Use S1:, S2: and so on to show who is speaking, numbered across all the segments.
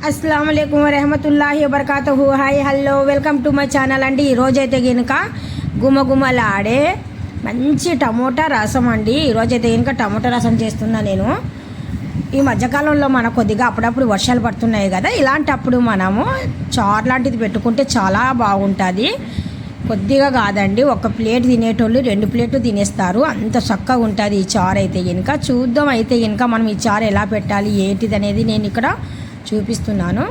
S1: అస్సలాము అలైకుం వరహమతుల్లాహి వబర్కాతుహు. Hi hello welcome to my channel అండి. ఈరోజైతే కనుక గుమగుమలాడే మంచి టమోటా రసం అండి. ఈరోజైతే కనుక టమోటా రసం చేస్తున్నా నేను. ఈ మధ్యకాలంలో మనకు కొద్దిగా అప్పుడప్పుడు వర్షాలు పడుతున్నాయి కదా, ఇలాంటప్పుడు మనము చారు లాంటిది పెట్టుకుంటే చాలా బాగుంటుంది. కొద్దిగా కాదండి, ఒక ప్లేట్ తినేటోళ్ళు 2 ప్లేట్లు తినేస్తారు, అంత చక్కగా ఉంటుంది ఈ చారు అయితే కనుక. చూద్దాం అయితే కనుక మనం ఈ చారు ఎలా పెట్టాలి ఏంటిది అనేది నేను ఇక్కడ చూపిస్తున్నాను.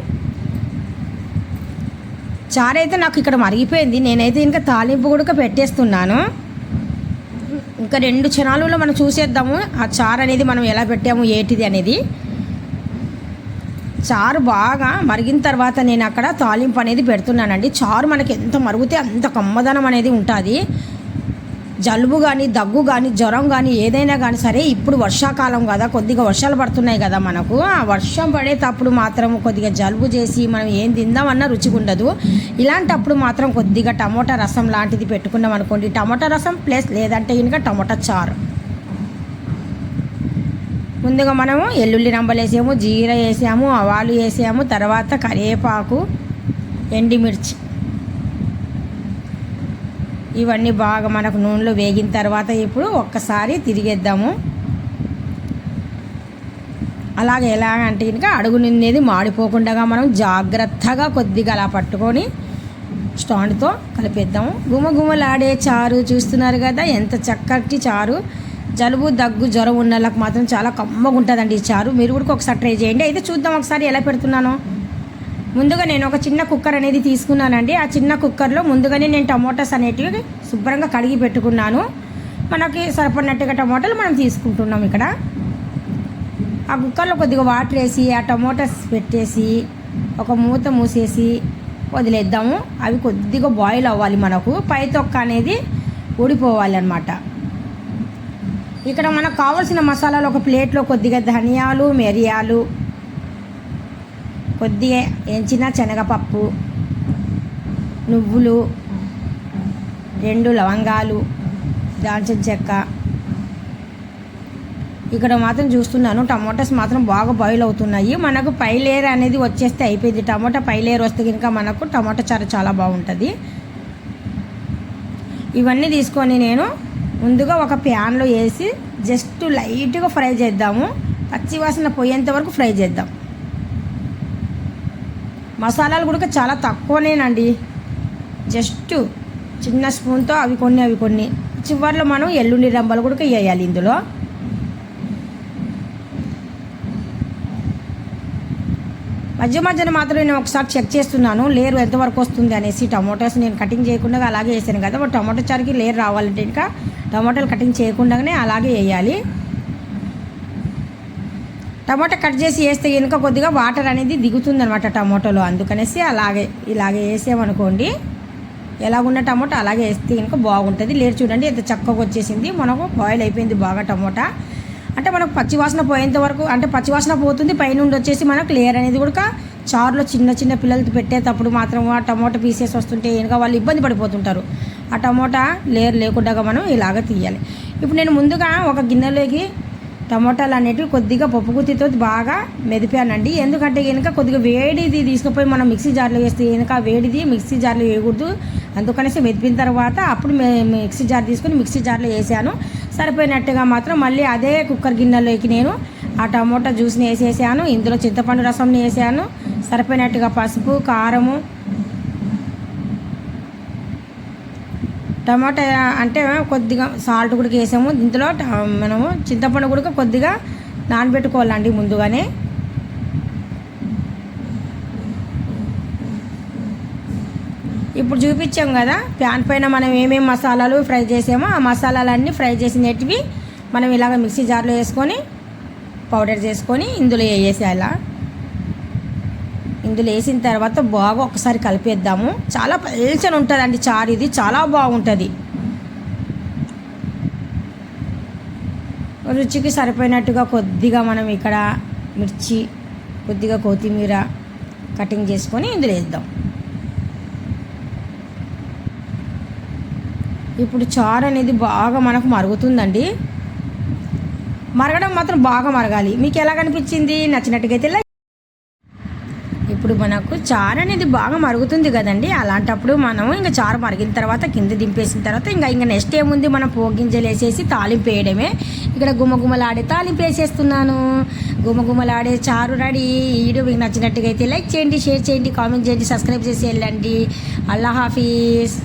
S1: చారు అయితే నాకు ఇక్కడ మరిగిపోయింది, నేనైతే ఇంకా తాలింపు కూడా పెట్టేస్తున్నాను. ఇంకా 2 క్షణాలలో మనం చూసేద్దాము ఆ చారు అనేది మనం ఎలా పెట్టాము ఏంటిది అనేది. చారు బాగా మరిగిన తర్వాత నేను అక్కడ తాలింపు అనేది పెడుతున్నానండి. చారు మనకి ఎంత మరుగుతే అంత కమ్మదనం అనేది ఉంటుంది. జలుబు కానీ దగ్గు కానీ జ్వరం కానీ ఏదైనా కానీ సరే, ఇప్పుడు వర్షాకాలం కదా, కొద్దిగా వర్షాలు పడుతున్నాయి కదా మనకు, ఆ వర్షం పడేటప్పుడు మాత్రం కొద్దిగా జలుబు చేసి మనం ఏం తిందామన్నా రుచిగా ఉండదు. ఇలాంటప్పుడు మాత్రం కొద్దిగా టమోటా రసం లాంటిది పెట్టుకున్నాం అనుకోండి, టమోటా రసం ప్లస్ లేదంటే ఇంకా టమోటా చారు. ముందుగా మనము ఎల్లుల్లి రంబలు వేసాము, జీర వేసాము, ఆవాలు వేసాము, తర్వాత కరివేపాకు, ఎండుమిర్చి, ఇవన్నీ బాగా మనకు నూనెలో వేగిన తర్వాత ఇప్పుడు ఒక్కసారి తిరిగేద్దాము. అలాగే ఎలాగంటే ఇంకా అడుగు నిండేది మాడిపోకుండా మనం జాగ్రత్తగా కొద్దిగా అలా పట్టుకొని స్టాండ్తో కలిపేద్దాము. గుమగుమలాడే చారు చూస్తున్నారు కదా, ఎంత చక్కటి చారు. జలుబు దగ్గు జ్వరం ఉన్న వాళ్ళకి మాత్రం చాలా కమ్మగా ఉంటుందండి ఈ చారు. మీరు కూడా ఒకసారి ట్రై చేయండి. అయితే చూద్దాం ఒకసారి ఎలా పెడుతున్నాను. ముందుగా నేను ఒక చిన్న కుక్కర్ అనేది తీసుకున్నానండి. ఆ చిన్న కుక్కర్లో ముందుగానే నేను టమోటాస్ అనేటివి శుభ్రంగా కడిగి పెట్టుకున్నాను. మనకి సరిపడినట్టుగా టమోటాలు మనం తీసుకుంటున్నాం ఇక్కడ. ఆ కుక్కర్లో కొద్దిగా వాటర్ వేసి ఆ టమోటాస్ పెట్టేసి ఒక మూత మూసేసి వదిలేద్దాము. అవి కొద్దిగా బాయిల్ అవ్వాలి, మనకు పై తొక్క అనేది ఊడిపోవాలి అన్నమాట. ఇక్కడ మనకు కావాల్సిన మసాలాలు ఒక ప్లేట్లో కొద్దిగా ధనియాలు, మిరియాలు, కొద్దిగా ఎంచిన శనగపప్పు, నువ్వులు, 2 లవంగాలు, దాల్చిన చెక్క. ఇక్కడ మాత్రం చూస్తున్నాను టమోటాస్ మాత్రం బాగా బాయిల్ అవుతున్నాయి. మనకు పై లేయర్ అనేది వచ్చేస్తే అయిపోయింది. టమోటా పై లేయర్ వస్తే కనుక మనకు టమోటా చారు చాలా బాగుంటుంది. ఇవన్నీ తీసుకొని నేను ముందుగా ఒక ప్యాన్లో వేసి జస్ట్ లైట్గా ఫ్రై చేద్దాము. పచ్చివాసన పోయేంత వరకు ఫ్రై చేద్దాం. మసాలాలు కూడా చాలా తక్కువనేనండి, జస్ట్ చిన్న స్పూన్తో అవి కొన్ని చివర్లో మనం ఎల్లుండి రంబలు కూడా వేయాలి ఇందులో. మధ్యన మాత్రం నేను ఒకసారి చెక్ చేస్తున్నాను లేయర్ ఎంతవరకు వస్తుంది అనేసి. టమోటాస్ నేను కటింగ్ చేయకుండా అలాగే వేసాను కదా, బట్ టమోటా చారుకి లేయర్ రావాలంటే ఇంకా టమోటాలు కటింగ్ చేయకుండానే అలాగే వేయాలి. టమాటా కట్ చేసి వేస్తే కనుక కొద్దిగా వాటర్ అనేది దిగుతుంది అనమాట టమోటాలో, అందుకనేసి ఇలాగే వేసామనుకోండి. ఎలాగున్న టమోటా అలాగే వేస్తే కనుక బాగుంటుంది. లేరు చూడండి ఎంత చక్కగా వచ్చేసింది, మనకు బాయిల్ అయిపోయింది బాగా టమోటా. అంటే మనకు పచ్చివాసన పోయేంత వరకు, అంటే పచ్చివాసన పోతుంది, పైనుండి వచ్చేసి మనకు లేయర్ అనేది కూడా చారులో చిన్న పిల్లలకి పెట్టేటప్పుడు మాత్రం ఆ టమోటా పీసెస్ వస్తుంటే కనుక వాళ్ళు ఇబ్బంది పడిపోతుంటారు. ఆ టమోటా లేయర్ లేకుండా మనం ఇలాగ తీయాలి. ఇప్పుడు నేను ముందుగా ఒక గిన్నెలోకి టమోటాలు అనేటివి కొద్దిగా పప్పు గుత్తితో బాగా మెదిపానండి. ఎందుకంటే కనుక కొద్దిగా వేడిది తీసుకుపోయి మనం మిక్సీ జార్లో వేస్తే కనుక వేడిది మిక్సీ జార్లో వేయకూడదు, అందుకనేసి మెదిపిన తర్వాత అప్పుడు మిక్సీ జార్ తీసుకొని మిక్సీ జార్లో వేసాను. సరిపోయినట్టుగా మాత్రం మళ్ళీ అదే కుక్కర్ గిన్నెలోకి నేను ఆ టమోటా జ్యూస్ని వేసేసాను. ఇందులో చింతపండు రసంని వేసాను. సరిపోయినట్టుగా పసుపు, కారము, టమాటా అంటే కొద్దిగా సాల్ట్ కూడా వేసాము. ఇందులో మనము చింతపండు కూడా కొద్దిగా నానబెట్టుకోవాలండి ముందుగానే. ఇప్పుడు చూపించాం కదా ప్యాన్ పైన మనం ఏమేమి మసాలాలు ఫ్రై చేసామో ఆ మసాలాలన్నీ ఫ్రై చేసినవి మనం ఇలాగ మిక్సీ జార్లో వేసుకొని పౌడర్ చేసుకొని ఇందులో వేసేయాలా. ఇందులో వేసిన తర్వాత బాగా ఒకసారి కలిపేద్దాము. చాలా పల్చని ఉంటుందండి చారు, ఇది చాలా బాగుంటుంది. రుచికి సరిపోయినట్టుగా కొద్దిగా మనం ఇక్కడ మిర్చి, కొద్దిగా కొత్తిమీర కటింగ్ చేసుకొని ఇందులో వేద్దాం. ఇప్పుడు చారు అనేది బాగా మనకు మరుగుతుందండి. మరగడం మాత్రం బాగా మరగాలి. మీకు ఎలా కనిపించింది? నచ్చినట్టుగా అయితే ఇప్పుడు మనకు చారు అనేది బాగా మరుగుతుంది కదండి. అలాంటప్పుడు మనం ఇంకా చారు మరిగిన తర్వాత కింద దింపేసిన తర్వాత ఇంకా నెక్స్ట్ ఏముంది, మనం పోగు గింజలు వేసేసి తాలింపు వేయడమే. ఇక్కడ గుమగుమలాడే తాలింపు వేసేస్తున్నాను. గుమగుమలాడే చారు రెడీ. ఈ వీడియో మీకు నచ్చినట్టుగా అయితే లైక్ చేయండి, షేర్ చేయండి, కామెంట్ చేయండి, సబ్స్క్రైబ్ చేసి వెళ్ళండి. అల్లా హాఫీజ్.